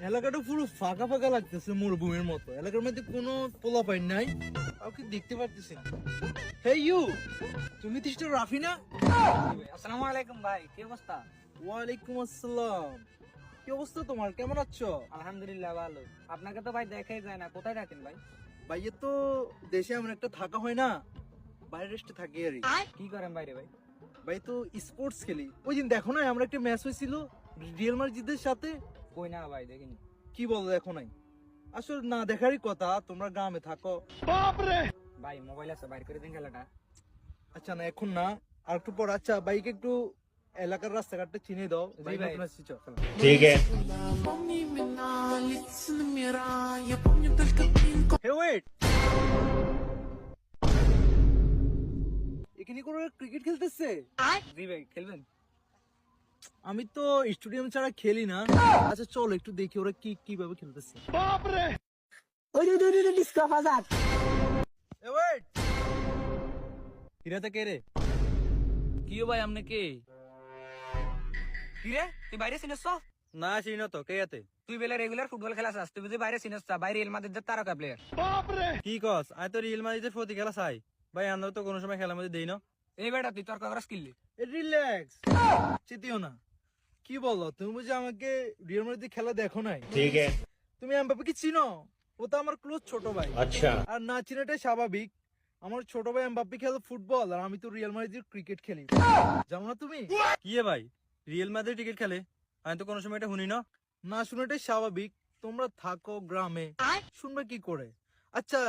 এলাকাটা পুরো ফাঁকা ফাঁকা লাগতেছে, মরুভূমির মতো। এলাকার মধ্যে কোনো পোলাপাইন নাই, কাউকে দেখতে পারতেছি না। হেই ইউ, তুমি তো রাফি না? আসসালামু আলাইকুম ভাই, কি অবস্থা? ওয়ালাইকুম আসসালাম। কি অবস্থা তোমার, কেমন আছো? আলহামদুলিল্লাহ ভালো। আপনাকে তো ভাই দেখাই যায় না, কোথায় থাকেন ভাই? ভাইয়া তো দেশে এমন একটা থাকা হয় না, বাইরে রেস্টে থাকি আর কি করেন বাইরে ভাই? ভাই তো স্পোর্টস খেলি। ওই দিন দেখো না আমরা একটা ম্যাচ হয়েছিল রিয়াল মাদ্রিদের সাথে। কই না ভাই, দেখিনি। কি বলো, দেখো নাই? আসলে না দেখারই কথা, তোমরা গ্রামে থাকো। ভাই মোবাইল আছে, বাইর করে দিন খেলাটা। আচ্ছা না, এখন না, আর একটু পর। আচ্ছা বাইকে একটু এলাকার রাস্তাঘাটটা চিনে দাও। জি ভাই। নতুন আসছি, চল। ठीक है। হে ওয়েট, এখানে করে ক্রিকেট খেলতেছে? জি ভাই, খেলবেন? আমি তো স্টেডিয়াম ছাড়া খেলি না। আচ্ছা চলো একটু দেখি ওরা কিভাবে খেলতেছে। এ ওয়েট, হিরাতে কে রে? কিও ভাই, আমনে কে? কি রে, তুই বাইরে চিনিস? না চিনি না তো, কে আতে? তুই বেলে রেগুলার ফুটবল খেলা চাস, তুই বুঝি বাইরে চিনিস? বাইরে রিয়াল মাদ্রিদের তারকা প্লেয়ার। কি কস? আই তো রিয়েল মাদ্রিদের প্রতি খেলা চাই ভাই, আমরা তো কোনো সময় খেলার মধ্যে দেই না। এই বেটা তুই তর্ক করাস কিনলি? রিল্যাক্স, চিতিও না। কি বলো, তুমি বুঝি আমাকে রিয়েল মাদ্রিদের খেলা দেখো নাই? ठीक है। তুমি এমবাপ্পেকে চিনো? ও তো আমার ক্লোজ ছোট ভাই। अच्छा। আর না চিনাটাই স্বাভাবিক। আমার ছোট ভাই এমবাপ্পে খেলে ফুটবল, আর আমি তো রিয়াল মাদ্রিদের ক্রিকেট খেলি। জানো না তুমি? কি ভাই, রিয়েল মাদ্রিদ ক্রিকেট খেলে? আমি তো কোনো সময় এটা শুনি না। না শুনাটাই স্বাভাবিক, তোমরা থাকো গ্রামে, শুনবে কি করে? আচ্ছা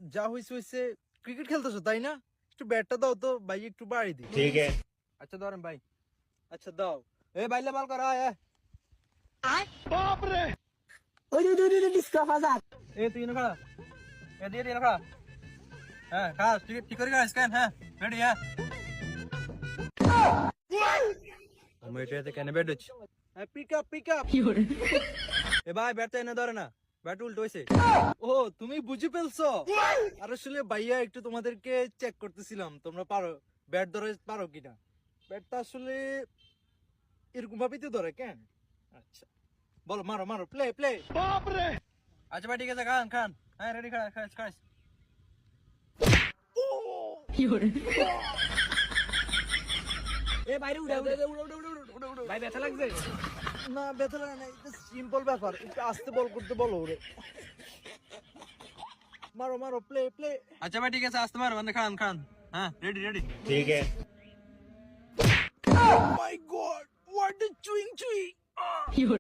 যা হইছে হইছে, ক্রিকেট খেলতেছো তাই না? একটু ব্যাটটা দাও তো ভাই, একটু বাড়ি দিই। ठीक है। আচ্ছা ধরেন ভাই। আচ্ছা দাও। এ বাইলে বল করা এ। এ তুই না খা। এ দিয়ে না খা। হ্যাঁ খা, ঠিক করে খা স্ক্যান। হ্যাঁ রেডি। হ্যাঁ আমি এটাতে কেন ব্যাট হচ্ছে? Pick up pick up. এ ভাই ব্যাট তো এনে ধরে না, ব্যাট উল্টো হয়েছে। ও তুমি বুঝে ফেলছো? আর আসলে ভাইয়া একটু তোমাদেরকে চেক করতেছিলাম, তোমরা পারো ব্যাট ধরে পারো কিনা। ব্যাটটা আসলে এরকম ভাবেই তো ধরে কেন? আচ্ছা বলো, মারো মারো, প্লে প্লে। আচ্ছা ভাই ঠিক আছে, খান খান। হ্যাঁ রেডি, খা খাস খাস। এ বাইরে উড়া ভাই, ব্যথা লাগছে? না ব্যথা লাগে না, এটা সিম্পল ব্যাপার, একটু আস্তে বল করতে বলো ওরে। মারো মারো, প্লে প্লে। আচ্ছা ভাই ঠিক আছে, আসতে মার মানে খান খান। হ্যাঁ রেডি রেডি। ठीक है। Oh my god, what a chewing chewing!